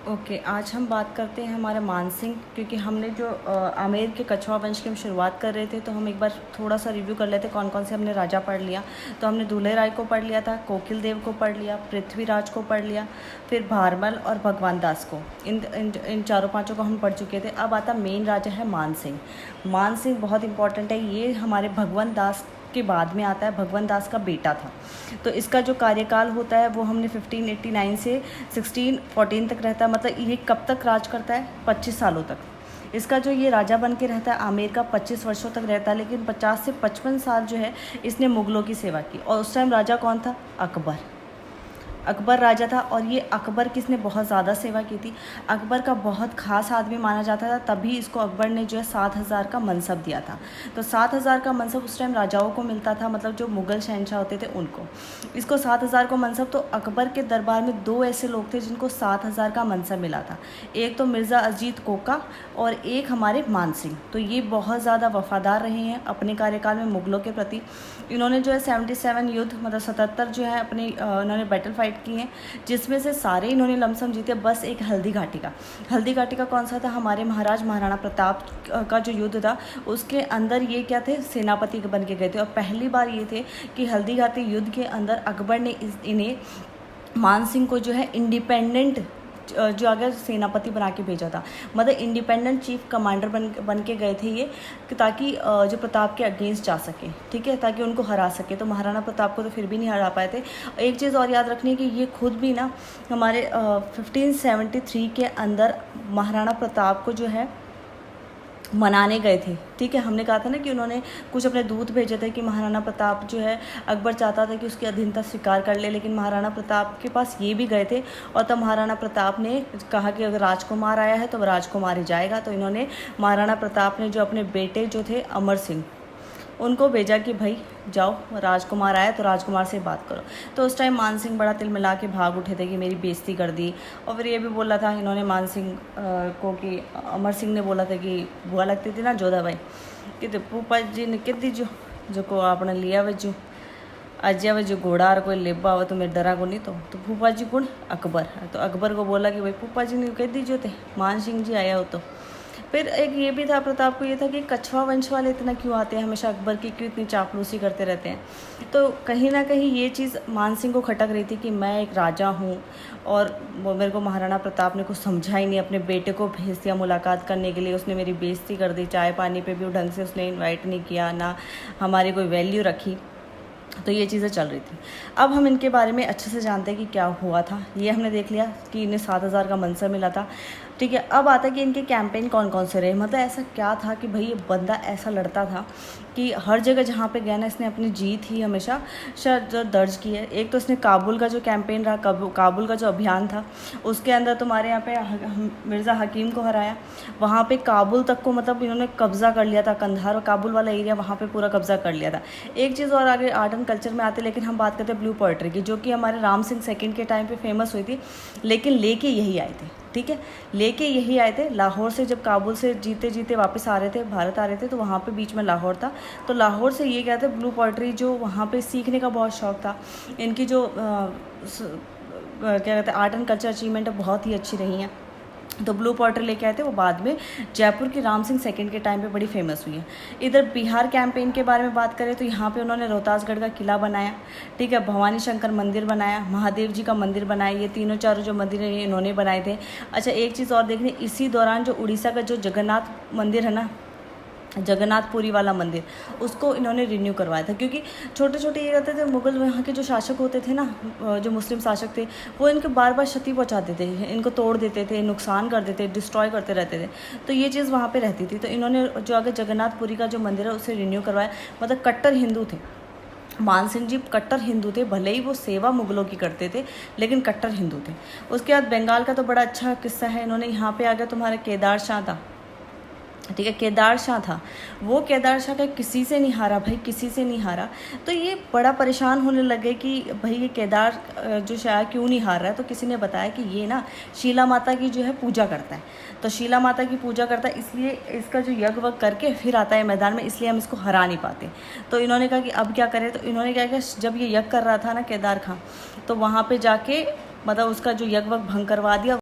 Okay, आज हम बात करते हैं हमारे मानसिंह, क्योंकि हमने जो आमेर के कछवा वंश की हम शुरुआत कर रहे थे, तो हम एक बार थोड़ा सा रिव्यू कर लेते कौन कौन से हमने राजा पढ़ लिया। तो हमने दूल्हे राय को पढ़ लिया था, कोकिल देव को पढ़ लिया, पृथ्वीराज को पढ़ लिया, फिर भारमल और भगवान दास को। इन चारों पाँचों को हम पढ़ चुके थे। अब आता मेन राजा है मानसिंह। मानसिंह बहुत इंपॉर्टेंट है, ये हमारे भगवान दास के बाद में आता है, भगवान दास का बेटा था। तो इसका जो कार्यकाल होता है वो हमने 1589 से 1614 तक रहता है। मतलब ये कब तक राज करता है? 25 सालों तक। इसका जो ये राजा बन के रहता है आमेर का 25 वर्षों तक रहता है, लेकिन 50 से 55 साल जो है इसने मुग़लों की सेवा की। और उस टाइम राजा कौन था? अकबर। अकबर राजा था। और ये अकबर की इसने बहुत ज़्यादा सेवा की थी। अकबर का बहुत ख़ास आदमी माना जाता था, तभी इसको अकबर ने जो है 7,000 का मनसब दिया था। तो 7,000 का मनसब उस टाइम राजाओं को मिलता था, मतलब जो मुग़ल शहंशाह होते थे उनको। इसको 7,000 को मनसब। तो अकबर के दरबार में 2 ऐसे लोग थे जिनको 7,000 का मनसब मिला था। एक तो मिर्ज़ा अजीत कोका और एक हमारे मानसिंह। तो ये बहुत ज़्यादा वफ़ादार रहे हैं अपने कार्यकाल में मुग़लों के प्रति। इन्होंने जो है 77 युद्ध, मतलब 77 जो है अपने इन्होंने बैटल फाइट की हैं, जिसमें से सारे इन्होंने लमसम जीते, बस एक हल्दी घाटी का। हल्दी घाटी का कौन सा था? हमारे महाराज महाराणा प्रताप का जो युद्ध था उसके अंदर ये क्या थे? सेनापति बन के गए थे। और पहली बार ये थे कि हल्दी घाटी युद्ध के अंदर अकबर ने इन्हें मानसिंह को जो है इंडिपेंडेंट जो आगे सेनापति बना के भेजा था। मतलब इंडिपेंडेंट चीफ कमांडर बन के गए थे ये, ताकि जो प्रताप के अगेंस्ट जा सके, ठीक है, ताकि उनको हरा सके। तो महाराणा प्रताप को तो फिर भी नहीं हरा पाए थे। एक चीज़ और याद रखनी है कि ये खुद भी ना हमारे 1573 के अंदर महाराणा प्रताप को जो है मनाने गए थे, ठीक है। हमने कहा था ना कि उन्होंने कुछ अपने दूत भेजे थे कि महाराणा प्रताप जो है, अकबर चाहता था कि उसकी अधीनता स्वीकार कर ले, लेकिन महाराणा प्रताप के पास ये भी गए थे। और तब महाराणा प्रताप ने कहा कि अगर राजकुमार आया है तो राजकुमार ही जाएगा। तो इन्होंने महाराणा प्रताप ने जो अपने बेटे जो थे अमर सिंह, उनको भेजा कि भाई जाओ, राजकुमार आया तो राजकुमार से बात करो। तो उस टाइम मानसिंह बड़ा तिल मिला के भाग उठे थे कि मेरी बेइज्जती कर दी। और फिर ये भी बोला था इन्होंने मानसिंह को कि अमर सिंह ने बोला था कि बुआ लगती थी ना जोधा भाई, कि फूफा जी ने कह दीजो जो को आपने लिया वजो अजय वे जो घोड़ा और कोई लेबा हो तो मेरे डरा को नहीं। तो फूफा जी कौन? अकबर। तो अकबर को बोला कि भाई फूफा जी ने कह दीजिए थे मान सिंह जी आया हो। तो फिर एक ये भी था, प्रताप को ये था कि कछवा वंश वाले इतना क्यों आते हैं हमेशा अकबर की, क्यों इतनी चापलूसी करते रहते हैं। तो कहीं ना कहीं ये चीज़ मानसिंह को खटक रही थी कि मैं एक राजा हूँ और वो मेरे को महाराणा प्रताप ने कुछ समझा ही नहीं। अपने बेटे को भेज दिया मुलाकात करने के लिए, उसने मेरी बेइज्जती कर दी। चाय पानी पे भी ढंग से उसने इन्वाइट नहीं किया, ना हमारी कोई वैल्यू रखी। तो ये चीज़ें चल रही थी। अब हम इनके बारे में अच्छे से जानते हैं कि क्या हुआ था। ये हमने देख लिया कि इन्हें 7,000 का मनसब मिला था, ठीक है। अब आता है कि इनके कैंपेन कौन कौन से रहे। मतलब ऐसा क्या था कि भाई ये बंदा ऐसा लड़ता था कि हर जगह जहाँ पे गया ना इसने अपनी जीत ही हमेशा दर्ज की है। एक तो इसने काबुल का जो कैंपेन रहा, काबुल का जो अभियान था, उसके अंदर तुम्हारे यहाँ पे मिर्ज़ा हकीम को हराया। वहाँ पे काबुल तक को मतलब इन्होंने कब्ज़ा कर लिया था, कंधार और काबुल वाला एरिया वहाँ पे पूरा कब्ज़ा कर लिया था। एक चीज़ और आगे आर्ट एंड कल्चर में आते, लेकिन हम बात करते हैं ब्लू पोएट्री की, जो कि हमारे राम सिंह सेकंड के टाइम पे फेमस हुई थी, लेकिन लेके यही आए थे, ठीक है। लेके यही आए थे लाहौर से। जब काबुल से जीते जीते वापस आ रहे थे, भारत आ रहे थे, तो वहाँ पे बीच में लाहौर था। तो लाहौर से ये क्या थे, ब्लू पोएट्री जो वहाँ पे सीखने का बहुत शौक़ था। इनकी जो क्या कहते हैं आर्ट एंड कल्चर अचीवमेंट बहुत ही अच्छी रही हैं। तो ब्लू पोएट्री लेके आए थे। वो बाद में जयपुर की राम सिंह सेकंड के टाइम पे बड़ी फेमस हुई है। इधर बिहार कैंपेन के बारे में बात करें तो यहाँ पे उन्होंने रोहतासगढ़ का किला बनाया, ठीक है, भवानी शंकर मंदिर बनाया, महादेव जी का मंदिर बनाया। ये तीनों चारों जो मंदिर हैं ये इन्होंने बनाए थे। अच्छा, एक चीज़ और देखने, इसी दौरान जो उड़ीसा का जो जगन्नाथ मंदिर है ना, जगन्नाथपुरी वाला मंदिर, उसको इन्होंने रिन्यू करवाया था। क्योंकि छोटे छोटे ये रहते थे मुग़ल, वहाँ के जो शासक होते थे ना, जो मुस्लिम शासक थे, वो इनको बार बार क्षति पहुँचाते थे, इनको तोड़ देते थे, नुकसान कर देते, डिस्ट्रॉय करते रहते थे। तो ये चीज़ वहाँ पे रहती थी। तो इन्होंने जो आगे जगन्नाथपुरी का जो मंदिर है उसे रिन्यू करवाया। मतलब कट्टर हिंदू थे मानसिंह जी, कट्टर हिंदू थे। भले ही वो सेवा मुग़लों की करते थे, लेकिन कट्टर हिंदू थे। उसके बाद बंगाल का तो बड़ा अच्छा किस्सा है। इन्होंने यहाँ पे आ गया तुम्हारा केदार शाह था, ठीक है, केदार शाह था। वो केदार शाह का किसी से नहीं हारा भाई, किसी से नहीं हारा। तो ये बड़ा परेशान होने लगे कि भाई ये केदार जो शाह क्यों नहीं हार रहा है। तो किसी ने बताया कि ये ना शीला माता की जो है पूजा करता है। तो शीला माता की पूजा करता है, इसलिए इसका जो यज्ञ वग करके फिर आता है मैदान में, इसलिए हम इसको हरा नहीं पाते। तो इन्होंने कहा कि अब क्या करें। तो इन्होंने क्या किया, जब ये यज्ञ कर रहा था ना केदार खां, तो वहाँ पर जाके मतलब उसका जो यज्ञ वग भंग करवा दिया।